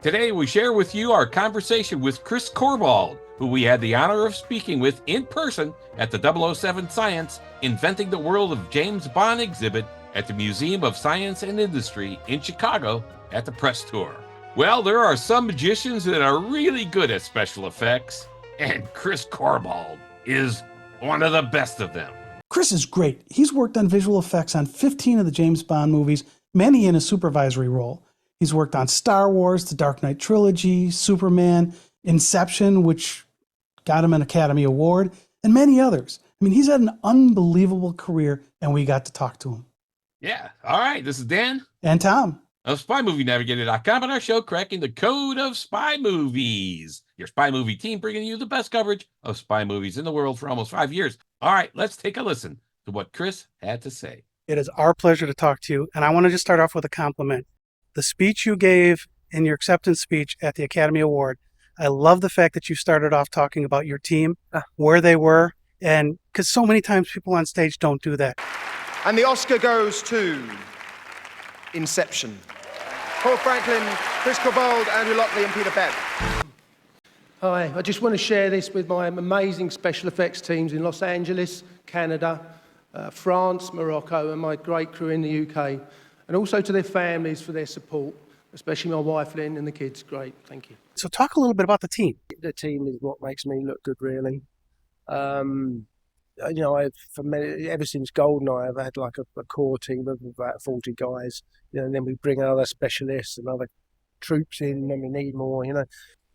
Today, we share with you our conversation with Chris Corbould, who we had the honor of speaking with in person at the 007 Science Inventing the World of James Bond exhibit at the Museum of Science and Industry in Chicago at the press tour. Well, there are some magicians that are really good at special effects, and Chris Corbould is one of the best of them. Chris is great. He's worked on visual effects on 15 of the James Bond movies, many in a supervisory role. He's worked on Star Wars, the Dark Knight Trilogy, Superman, Inception, which got him an Academy Award, and many others. I mean, he's had an unbelievable career, and we got to talk to him. Yeah. All right. This is Dan. And Tom. Of SpyMovieNavigator.com and our show, Cracking the Code of Spy Movies. Your spy movie team bringing you the best coverage of spy movies in the world for almost 5 years. All right, let's take a listen to what Chris had to say. It is our pleasure to talk to you, and I want to just start off with a compliment. The speech you gave in your acceptance speech at the Academy Award, I love the fact that you started off talking about your team, where they were, and because so many times people on stage don't do that. And the Oscar goes to Inception. Paul Franklin, Chris Corbould, Andrew Lockley, and Peter Beck. Hi, I just want to share this with my amazing special effects teams in Los Angeles, Canada, France, Morocco, and my great crew in the UK, and also to their families for their support, especially my wife Lynn and the kids. Great, thank you. So talk a little bit about the team. The team is what makes me look good, really. You know, ever since GoldenEye, I've had like a core team of about 40 guys. You know, and then we bring other specialists and other troops in, and we need more. You know,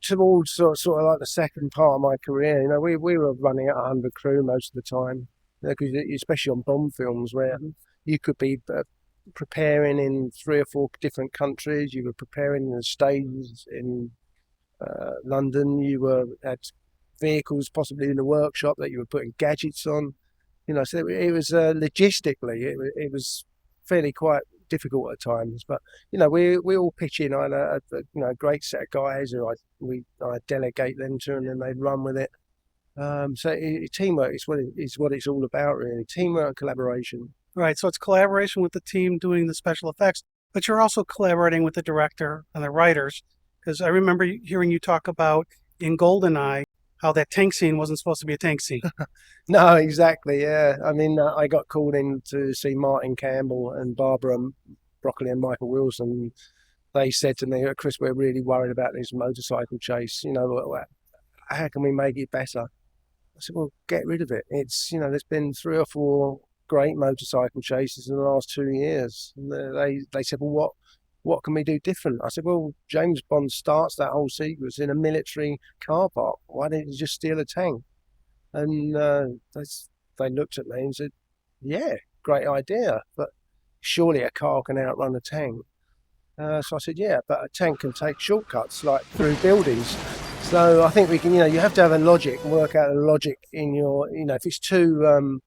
towards sort of like the second part of my career, you know, we were running at 100 crew most of the time. You know, especially on Bond films, where you could be preparing in 3 or 4 different countries. You were preparing in the States, in London. You had vehicles possibly in the workshop that you were putting gadgets on. You know, so it was logistically, it was fairly quite difficult at times. But you know, we all pitch in. I had a great set of guys who I delegate them to, and then they run with it. So teamwork is what it's all about, really. Teamwork and collaboration. Right, so it's collaboration with the team doing the special effects, but you're also collaborating with the director and the writers, because I remember hearing you talk about in GoldenEye how that tank scene wasn't supposed to be a tank scene. No, exactly, yeah. I mean, I got called in to see Martin Campbell and Barbara Broccoli and Michael Wilson. They said to me, Chris, we're really worried about this motorcycle chase. You know, how can we make it better? I said, well, get rid of it. It's, you know, there's been 3 or 4 great motorcycle chases in the last 2 years. And they said, well, what can we do different? I said, well, James Bond starts that whole sequence in a military car park. Why didn't you just steal a tank? And they looked at me and said, yeah, great idea, but surely a car can outrun a tank. So I said, yeah, but a tank can take shortcuts, like through buildings. So I think we can, you know, you have to have a logic, work out a logic in your, you know, if it's too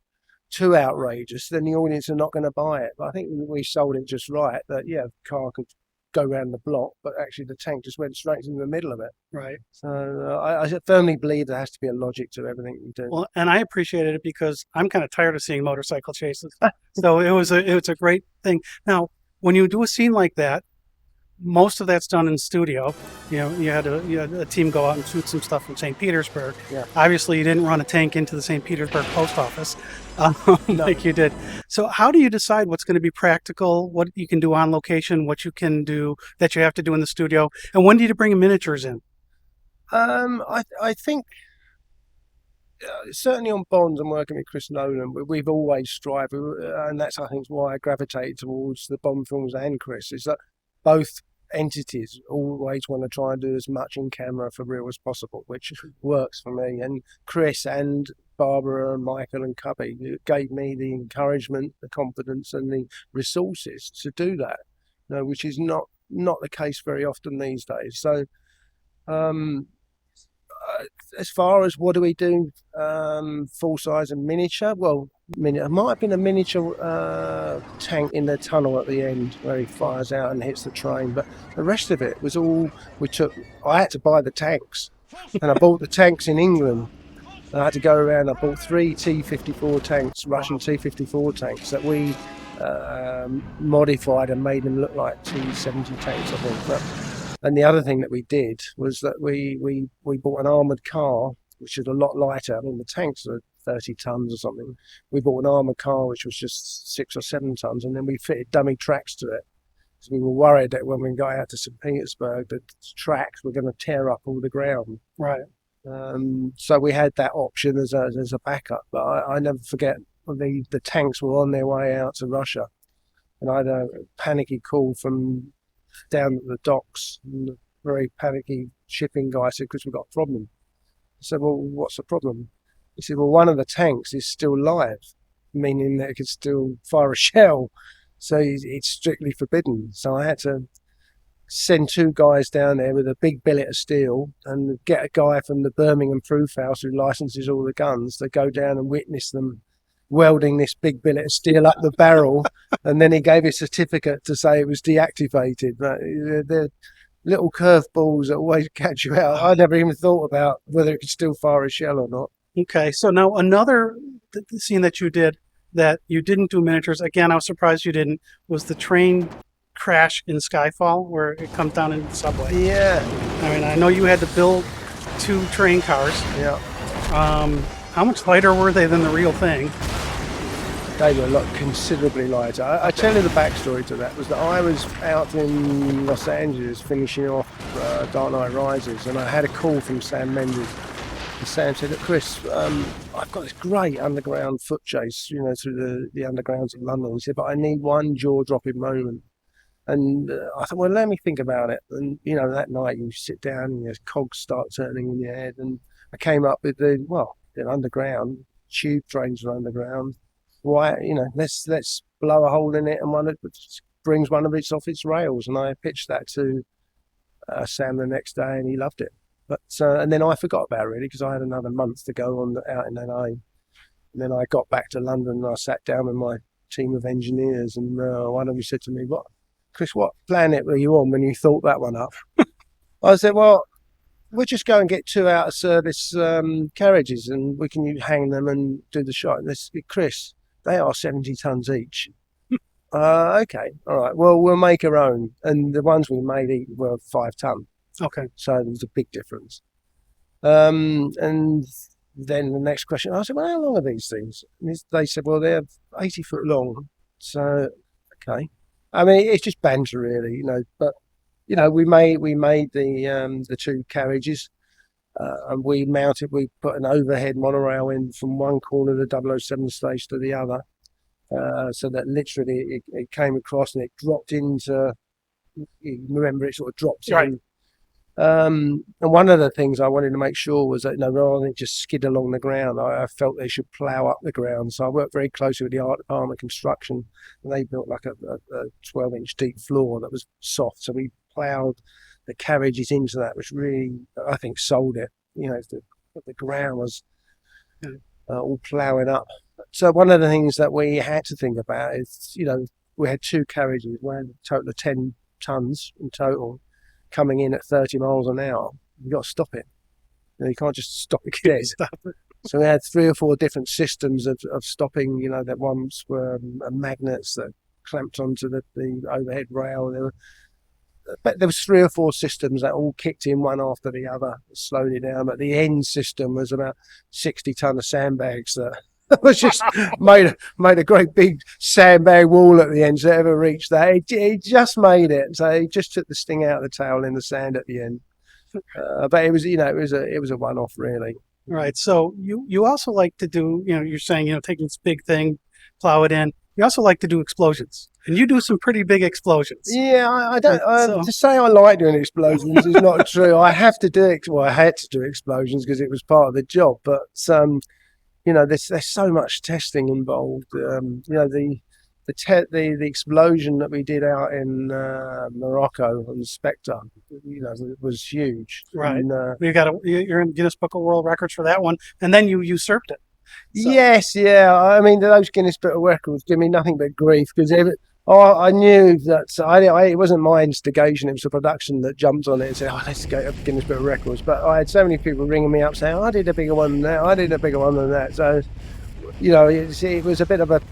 outrageous, then the audience are not going to buy it. But I think we sold it just right, that yeah, the car could go around the block, but actually the tank just went straight into the middle of it. Right. So I firmly believe there has to be a logic to everything you do. Well, and I appreciated it because I'm kind of tired of seeing motorcycle chases. So it was a great thing. Now, when you do a scene like that, most of that's done in studio. You know, you had a team go out and shoot some stuff from St. Petersburg. Yeah. Obviously, you didn't run a tank into the St. Petersburg post office like you did. So how do you decide what's going to be practical, what you can do on location, what you can do that you have to do in the studio, and when do you bring miniatures in? I think certainly on Bond and working with Chris Nolan, we've always strived, and that's I think why I gravitated towards the Bond films and Chris, is that both entities always want to try and do as much in camera for real as possible, which works for me. And Chris and Barbara and Michael and Cubby gave me the encouragement, the confidence and the resources to do that, you know, which is not the case very often these days. So as far as what do we do, full size and miniature, well, it might have been a miniature tank in the tunnel at the end where he fires out and hits the train, but the rest of it was all I had to buy the tanks, and I bought the tanks in England. I had to go around. I bought 3 T-54 tanks, Russian T-54 tanks that we modified and made them look like T-70 tanks, I think. But And the other thing that we did was that we bought an armoured car, which is a lot lighter. I mean, the tanks are 30 tons or something. We bought an armoured car, which was just 6 or 7 tons, and then we fitted dummy tracks to it. So we were worried that when we got out to St. Petersburg, the tracks were going to tear up all the ground. Right. So we had that option as a backup. But I never forget, the tanks were on their way out to Russia, and I had a panicky call from down at the docks. And a very panicky shipping guy said, "Chris, we've got a problem." I said, "Well, what's the problem?" He said, "Well, one of the tanks is still live, meaning that it could still fire a shell. So it's strictly forbidden." So I had to send 2 guys down there with a big billet of steel and get a guy from the Birmingham Proof House who licenses all the guns to go down and witness them welding this big billet of steel up the barrel. And then he gave a certificate to say it was deactivated. But they're little curveballs that always catch you out. I never even thought about whether it could still fire a shell or not. Okay, so now another scene that you did that you didn't do miniatures, again, I was surprised you didn't, was the train crash in Skyfall where it comes down into the subway. Yeah. I mean, I know you had to build 2 train cars. Yeah. How much lighter were they than the real thing? They were considerably lighter. I tell you the backstory to that was that I was out in Los Angeles finishing off Dark Knight Rises, and I had a call from Sam Mendes. And Sam said, "Look, Chris, I've got this great underground foot chase, through the undergrounds of London." He said, "But I need one jaw-dropping moment." And I thought, well, let me think about it. And, that night you sit down and your cogs start turning in your head. And I came up with they're underground, tube trains are underground. Why, let's blow a hole in it and one brings one of it off its rails. And I pitched that to Sam the next day and he loved it. But and then I forgot about it really because I had another month to go on out in LA. And then I got back to London and I sat down with my team of engineers and one of them said to me, "Chris, what planet were you on when you thought that one up?" I said, "Well, we'll just go and get 2 out of service carriages and we can hang them and do the shot." And this, "Chris, they are 70 tons each." Okay, all right, well, we'll make our own. And the ones we made were 5 ton. Okay. So there was a big difference. And then the next question, I said, "Well, how long are these things?" And they said, "Well, they're 80 foot long." So, okay. I mean, it's just banter, really, But we made the 2 carriages, and we put an overhead monorail in from one corner of the 007 stage to the other, so that literally it came across and it dropped into. You remember, it sort of dropped right in. And one of the things I wanted to make sure was that rather than just skid along the ground, I felt they should plough up the ground. So I worked very closely with the art department construction, and they built like a 12-inch deep floor that was soft. So we ploughed the carriages into that, which really, I think, sold it. The ground was all ploughing up. So one of the things that we had to think about is, we had 2 carriages, we had a total of 10 tons in total, coming in at 30 miles an hour. You've got to stop it. You can't just stop it dead. So we had 3 or 4 different systems of stopping, that ones were magnets that clamped onto the overhead rail. But there was 3 or 4 systems that all kicked in one after the other, slowed it down. But the end system was about 60 ton of sandbags that was just made a great big sandbag wall at the end. So it ever reached that, it just made it. So it just took the sting out of the tail in the sand at the end. But it was, it was a one-off, really. Right. So you also like to do, you're saying, taking this big thing, plow it in. You also like to do explosions, and you do some pretty big explosions. Yeah, I don't. To say I like doing explosions is not true. I have to do it. Well, I had to do explosions because it was part of the job. But there's so much testing involved. The explosion that we did out in Morocco on the Spectre, was huge. Right. And, you're in Guinness Book of World Records for that one, and then you usurped it. So. Yes, yeah. I mean, those Guinness Book of Records give me nothing but grief because I knew that it wasn't my instigation. It was the production that jumped on it and said, let's go to Guinness Book of Records. But I had so many people ringing me up saying, I did a bigger one than that. I did a bigger one than that. So, it was a bit of a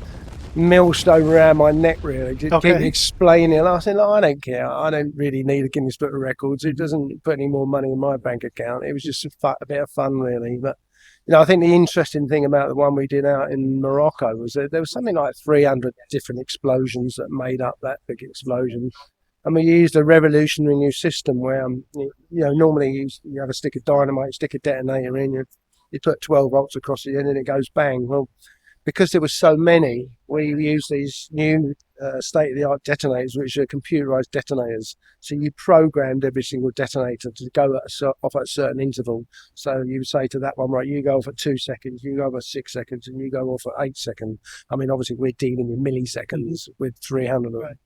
millstone around my neck, really. Just Okay. keep explaining. And I said, "Look, I don't care. I don't really need a Guinness Book of Records. It doesn't put any more money in my bank account." It was just a bit of fun, really. But, I think the interesting thing about the one we did out in Morocco was that there was something like 300 different explosions that made up that big explosion. And we used a revolutionary new system where, normally you have a stick of dynamite, stick a detonator in, you put 12 volts across the end and it goes bang. Well, because there were so many, we used these new state-of-the-art detonators, which are computerized detonators. So you programmed every single detonator to go off at a certain interval. So you would say to that one, right, you go off at 2 seconds, you go off at 6 seconds, and you go off at 8 seconds. I mean, obviously, we're dealing with milliseconds with 300 of them.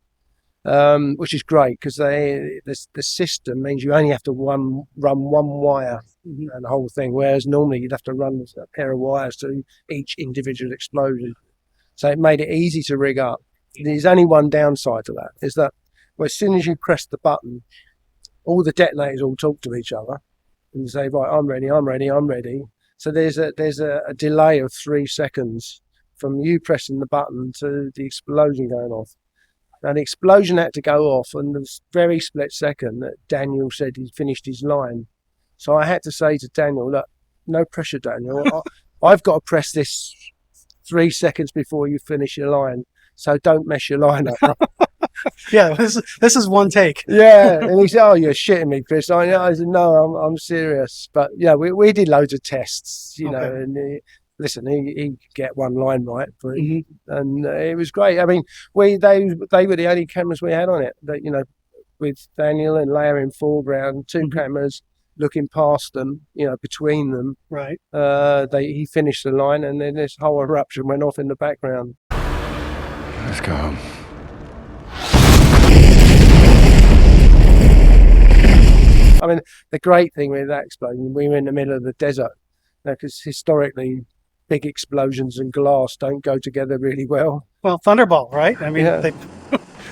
Which is great because the system means you only have to run one wire and the whole thing, whereas normally you'd have to run a pair of wires to each individual explosion. So it made it easy to rig up. There's only one downside to that, is that as soon as you press the button, all the detonators all talk to each other and say, right, I'm ready, I'm ready, I'm ready. So there's a delay of 3 seconds from you pressing the button to the explosion going off. Now, the explosion had to go off in the very split second that Daniel said he finished his line. So I had to say to Daniel, look, no pressure, Daniel. I've got to press this 3 seconds before you finish your line. So don't mess your line up. Yeah, this is one take. Yeah. And he said, oh, you're shitting me, Chris. I said, no, I'm serious. But, yeah, we did loads of tests, you know, and listen, he could get one line right, and it was great. I mean, they were the only cameras we had on it. That, with Daniel and Leia in foreground, 2 cameras looking past them, between them. Right. He finished the line, and then this whole eruption went off in the background. Let's go home. I mean, the great thing with that explosion, we were in the middle of the desert, because historically, big explosions and glass don't go together really well. Well, Thunderball, right? I mean, Yeah.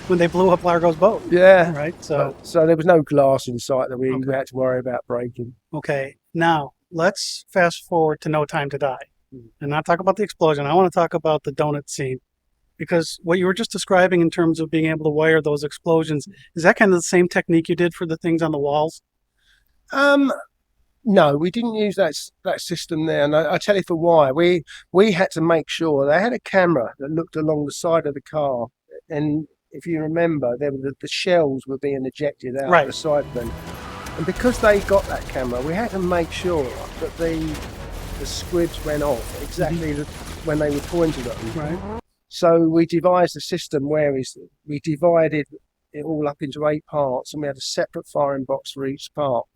when they blew up Largo's boat. Yeah. Right. So there was no glass in sight that we had to worry about breaking. okay, now let's fast forward to No Time to Die, and not talk about the explosion. I want to talk about the donut scene, because what you were just describing in terms of being able to wire those explosions, is that kind of the same technique you did for the things on the walls? No, we didn't use that system there, and I tell you for why. We had to make sure they had a camera that looked along the side of the car, and if you remember, there were the shells were being ejected out the side of them, and because they got that camera, we had to make sure that the squibs went off exactly when they were pointed at them. Right. So we devised a system where we divided it all up into 8 parts, and we had a separate firing box for each part.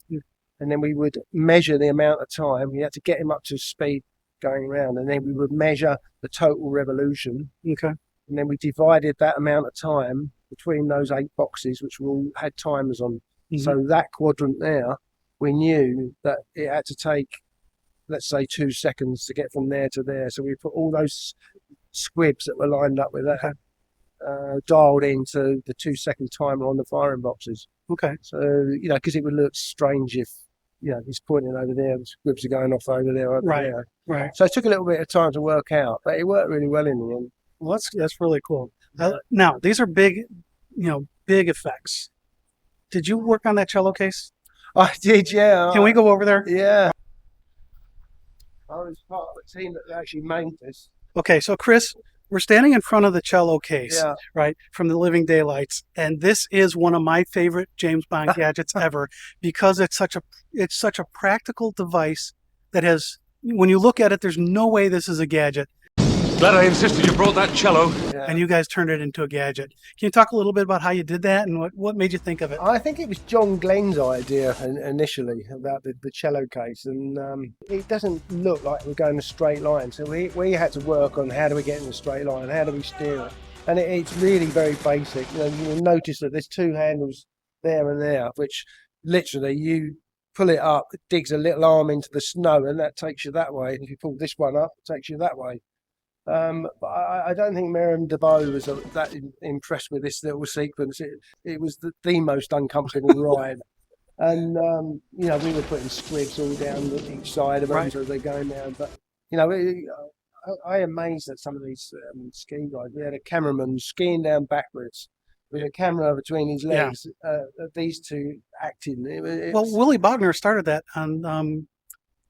And then we would measure the amount of time. We had to get him up to speed going around, and then we would measure the total revolution. Okay. And then we divided that amount of time between those 8 boxes, which all had timers on. So that quadrant there, we knew that it had to take, let's say, 2 seconds to get from there to there. So we put all those squibs that were lined up with that dialed into the 2-second timer on the firing boxes. Okay. So, because it would look strange if, he's pointing over there, the squibs are going off over there, over there. Right. So it took a little bit of time to work out, but it worked really well in the end. Well, that's really cool. Now, these are big, big effects. Did you work on that cello case? I did, yeah. Can we go over there? Yeah. I was part of the team that actually made this. Okay, so Chris, we're standing in front of the cello case, right, from the Living Daylights, and this is one of my favorite James Bond gadgets ever, because it's such a practical device that has, when you look at it, there's no way this is a gadget. Glad I insisted you brought that cello. And you guys turned it into a gadget. Can you talk a little bit about how you did that and what made you think of it? I think it was John Glenn's idea initially about the cello case, and it doesn't look like we're going a straight line. So we had to work on how do we get in a straight line, how do we steer it. And it's really very basic. You'll notice that there's 2 handles there and there, which literally you pull it up, it digs a little arm into the snow, and that takes you that way. And if you pull this one up, it takes you that way. But I don't think Miriam DeBow was that impressed with this little sequence. It was the most uncomfortable ride. And, we were putting squibs all down each side of them as they're going down. But, I amazed at some of these ski guys. We had a cameraman skiing down backwards with a camera between his legs. These two acting. Well, Willie Bogner started that on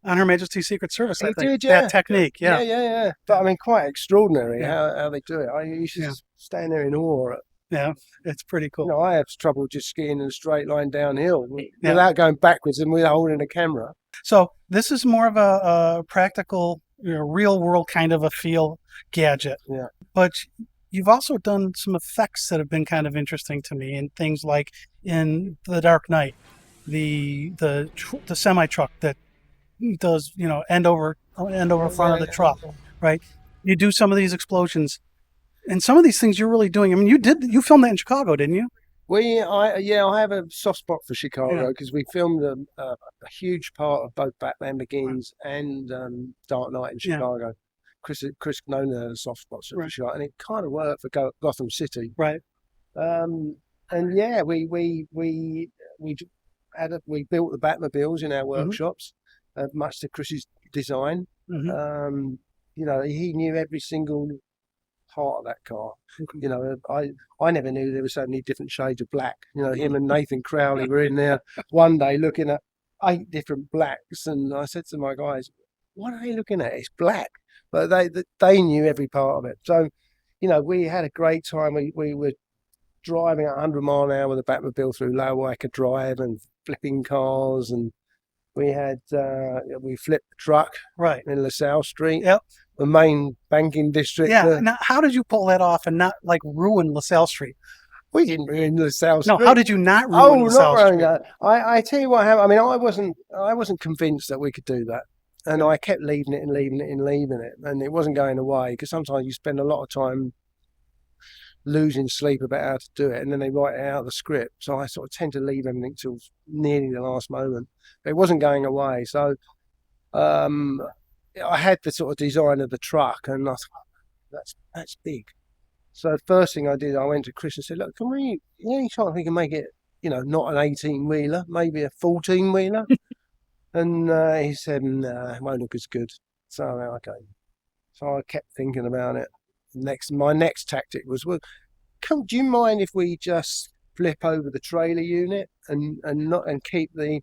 Her Majesty's Secret Service. I He think did, yeah. that technique. Yeah. Yeah. But I mean, quite extraordinary Yeah. how they do it. I used to stand there in awe. Yeah, it's pretty cool. You know, I have trouble just skiing in a straight line downhill without going backwards and without holding a camera. So this is more of a practical, real world kind of a feel gadget. Yeah. But you've also done some effects that have been kind of interesting to me, and things like in The Dark Knight, the semi truck that does end over front of the truck, right? You do some of these explosions, and some of these things you're really doing. I mean, you filmed that in Chicago, didn't you? I have a soft spot for Chicago because we filmed a huge part of both Batman Begins and Dark Knight in Chicago. Chris Nolan had a soft spot for Chicago, and it kind of worked for Gotham City. Right. And yeah, we built the Batmobiles in our workshops, much to Chris's design. Mm-hmm. He knew every single part of that car. I never knew there were so many different shades of black. Him and Nathan Crowley were in there one day looking at 8 different blacks, and I said to my guys, "What are they looking at? It's black." But they knew every part of it. So, we had a great time. We were driving at 100 mile an hour with a Batmobile through Lower Waika Drive and flipping cars, and we flipped the truck in LaSalle Street. Yep. The main banking district. Yeah. Now, how did you pull that off and not ruin LaSalle Street? We didn't ruin LaSalle Street. No, how did you not ruin LaSalle Street? I tell you what happened. I mean, I wasn't convinced that we could do that, and I kept leaving it, and it wasn't going away because sometimes you spend a lot of time losing sleep about how to do it, and then they write it out of the script. So I sort of tend to leave everything till nearly the last moment. But it wasn't going away, so I had the sort of design of the truck, and I thought, that's big. So the first thing I did, I went to Chris and said, "Look, any chance we can make it, not an 18-wheeler, maybe a 14-wheeler?" And he said, "Nah, it won't look as good." So okay. So I kept thinking about it. My next tactic was, well, do you mind if we just flip over the trailer unit and keep the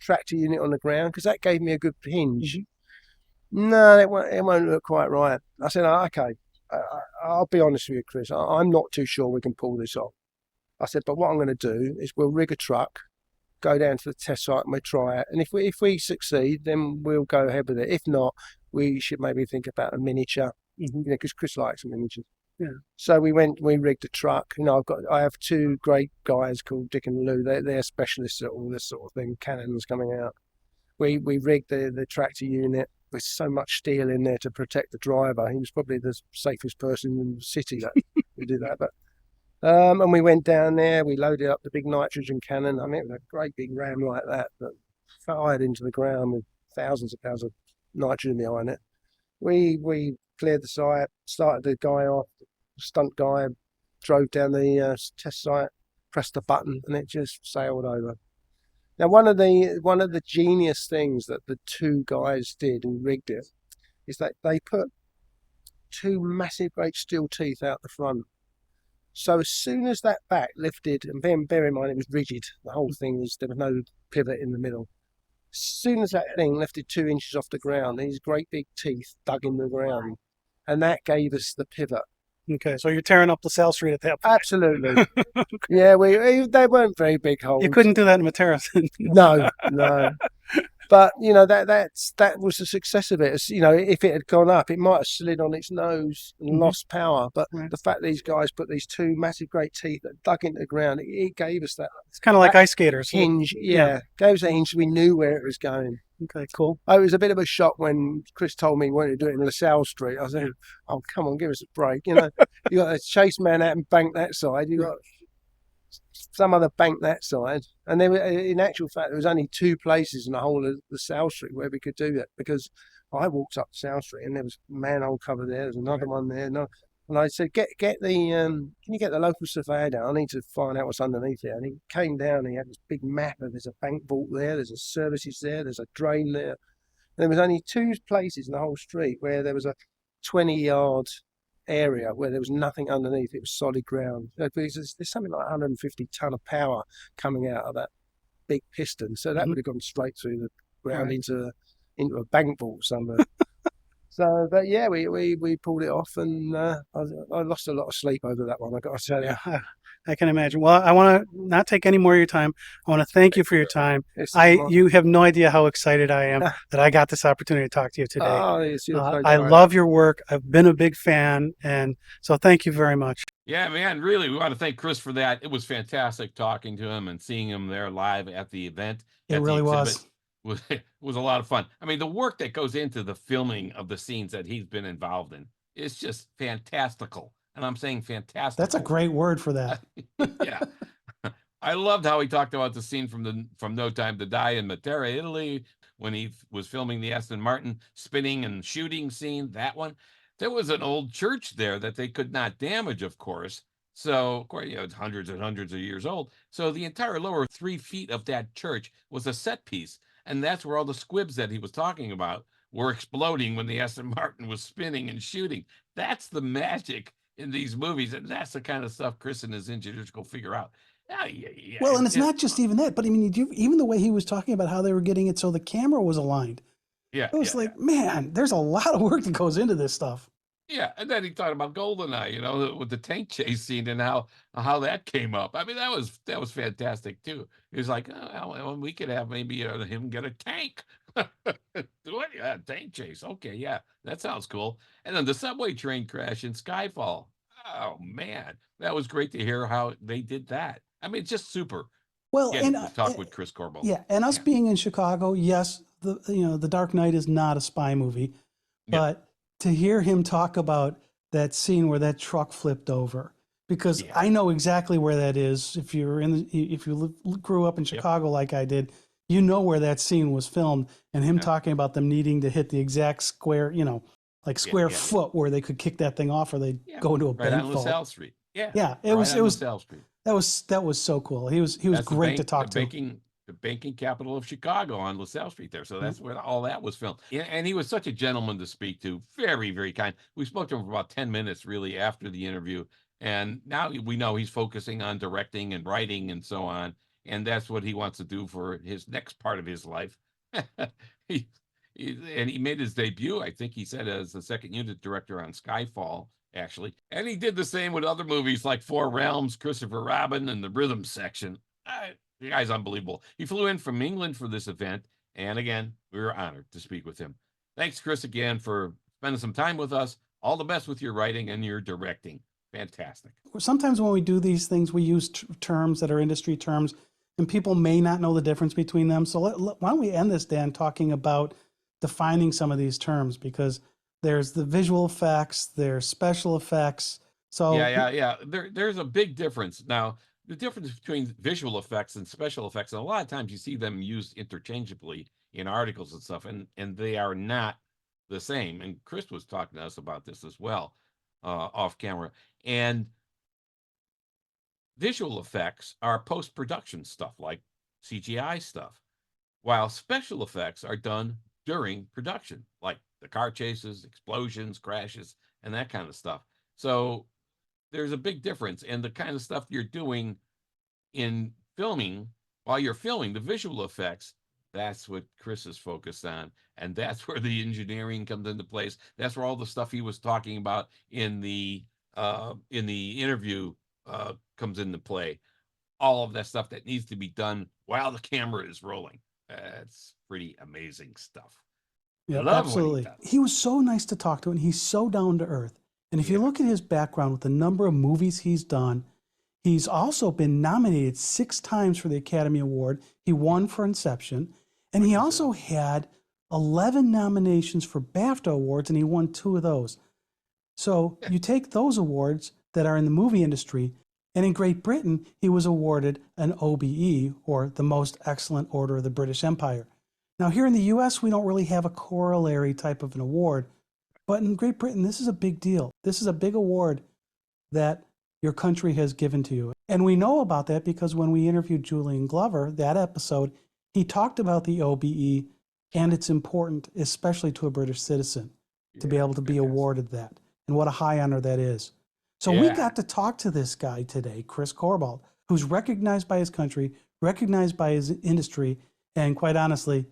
tractor unit on the ground, because that gave me a good hinge. No, it won't look quite right. I said, okay, I'll be honest with you, Chris. I'm not too sure we can pull this off. I said, but what I'm going to do is we'll rig a truck, go down to the test site and we'll try it. And if we succeed, then we'll go ahead with it. If not, we should maybe think about a miniature, because Chris likes miniatures. Yeah. So we rigged a truck. I have 2 great guys called Dick and Lou. They're specialists at all this sort of thing. Cannons coming out. We rigged the tractor unit with so much steel in there to protect the driver. He was probably the safest person in the city that we did that. But and we went down there. We loaded up the big nitrogen cannon. I mean, it was a great big ram like that fired into the ground with thousands of pounds of nitrogen behind it. We cleared the site, started the guy off. Stunt guy drove down the test site, pressed the button, and it just sailed over. Now, one of the genius things that the 2 guys did and rigged it is that they put 2 massive great steel teeth out the front. So as soon as that back lifted, and bear in mind it was rigid, the whole thing there was no pivot in the middle. As soon as that thing lifted 2 inches off the ground, these great big teeth dug in the ground, and that gave us the pivot. Okay, so you're tearing up LaSalle Street at that point. Absolutely. Yeah, they weren't very big holes. You couldn't do that in Materas. No. But that was the success of it. If it had gone up, it might have slid on its nose and lost power. But the fact these guys put these 2 massive great teeth that dug into the ground, it gave us that. It's kind of like ice skaters. Hinge, gave us a hinge. We knew where it was going. Okay, cool. It was a bit of a shock when Chris told me he wanted to do it in LaSalle Street. I said, "Oh, come on, give us a break." You got a chase man out and bank that side. You got some other bank that side, and then in actual fact there was only 2 places in the whole of the South Street where we could do that, because I walked up South Street and there was a manhole cover there, there's another one there, and I said, get the can you get the local surveyor down? I need to find out what's underneath there. And he came down and he had this big map of, there's a bank vault there, there's a services there, there's a drain there, There was only 2 places in the whole street where there was a 20-yard area where there was nothing underneath. It was solid ground. There's something like 150 ton of power coming out of that big piston, so that would have gone straight through the ground into a bank vault somewhere. So, but yeah, we pulled it off, and I lost a lot of sleep over that one, I got to tell you. Yeah, I can imagine. Well, I want to not take any more of your time. I want to thank you for your time. You have no idea how excited I am that I got this opportunity to talk to you today. Oh, it's your pleasure. I love your work. I've been a big fan, and so thank you very much. Yeah, man, really, we want to thank Chris for that. It was fantastic talking to him and seeing him there live at the event. It really was. It was a lot of fun. I mean, the work that goes into the filming of the scenes that he's been involved in is just fantastical. And I'm saying fantastic. That's a great word for that. Yeah. I loved how he talked about the scene from No Time to Die in Matera, Italy, when he was filming the Aston Martin spinning and shooting scene, that one. There was an old church there that they could not damage, of course. So, of course, it's hundreds and hundreds of years old. So the entire lower 3 feet of that church was a set piece. And that's where all the squibs that he was talking about were exploding when the Aston Martin was spinning and shooting. That's the magic in these movies. And that's the kind of stuff Chris and his engineers go figure out. Yeah. Well, and it's not just even that, but I mean, even the way he was talking about how they were getting it so the camera was aligned. Yeah. It was man, there's a lot of work that goes into this stuff. Yeah, and then he talked about GoldenEye, with the tank chase scene and how that came up. I mean, that was fantastic too. He was like, well, we could have maybe him get a tank. What? Yeah, tank chase. Okay, yeah, that sounds cool. And then the subway train crash in Skyfall. Oh man, that was great to hear how they did that. I mean, it's just super. Well, and talk with Chris Corbould. Yeah, and us being in Chicago, yes, the Dark Knight is not a spy movie, but to hear him talk about that scene where that truck flipped over, because I know exactly where that is. If you grew up in Chicago like I did, you know where that scene was filmed, and him talking about them needing to hit the exact square, square foot where they could kick that thing off or they'd go into a right bank on vault. LaSalle Street. Yeah, it was LaSalle Street. That was so cool. He was great to talk to. The banking capital of Chicago on LaSalle Street there. So that's where all that was filmed. And he was such a gentleman to speak to. Very, very kind. We spoke to him for about 10 minutes really after the interview. And now we know he's focusing on directing and writing and so on. And that's what he wants to do for his next part of his life. He made his debut, I think he said, as the second unit director on Skyfall, actually. And he did the same with other movies like Four Realms, Christopher Robin, and The Rhythm Section. The guy's unbelievable. He flew in from England for this event. And again, we were honored to speak with him. Thanks, Chris, again, for spending some time with us. All the best with your writing and your directing. Fantastic. Sometimes when we do these things, we use terms that are industry terms, and people may not know the difference between them. So why don't we end this, Dan, talking about defining some of these terms, because there's the visual effects, there's special effects. So yeah. There's a big difference. Now, the difference between visual effects and special effects, and a lot of times you see them used interchangeably in articles and stuff, and they are not the same. And Chris was talking to us about this as well, off camera. And visual effects are post-production stuff like CGI stuff, while special effects are done during production, like the car chases, explosions, crashes, and that kind of stuff. So there's a big difference, and the kind of stuff you're doing in filming, while you're filming the visual effects, that's what Chris is focused on, and that's where the engineering comes into place. That's where all the stuff he was talking about in the interview comes into play. All of that stuff that needs to be done while the camera is rolling. That's pretty amazing stuff. Yeah, absolutely. He was so nice to talk to, and he's so down to earth. And if you look at his background with the number of movies he's done, he's also been nominated 6 times for the Academy Award. He won for Inception. And he also had 11 nominations for BAFTA awards, and he won 2 of those. So you take those awards that are in the movie industry, and in Great Britain, he was awarded an OBE, or the Most Excellent Order of the British Empire. Now, here in the U.S., we don't really have a corollary type of an award. But in Great Britain, this is a big deal. This is a big award that your country has given to you. And we know about that because when we interviewed Julian Glover, that episode, he talked about the OBE And it's important, especially to a British citizen, to be able to be awarded that. And what a high honor that is. So we got to talk to this guy today, Chris Corbould, who's recognized by his country, recognized by his industry, and quite honestly,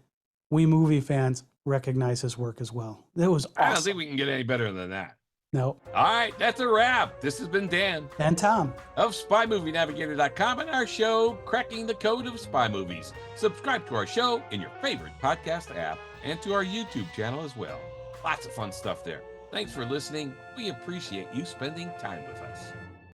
we movie fans recognize his work as well. It was awesome. I don't think we can get any better than that. No. All right, that's a wrap. This has been Dan And Tom of SpyMovieNavigator.com and our show, Cracking the Code of Spy Movies. Subscribe to our show in your favorite podcast app and to our YouTube channel as well. Lots of fun stuff there. Thanks for listening. We appreciate you spending time with us.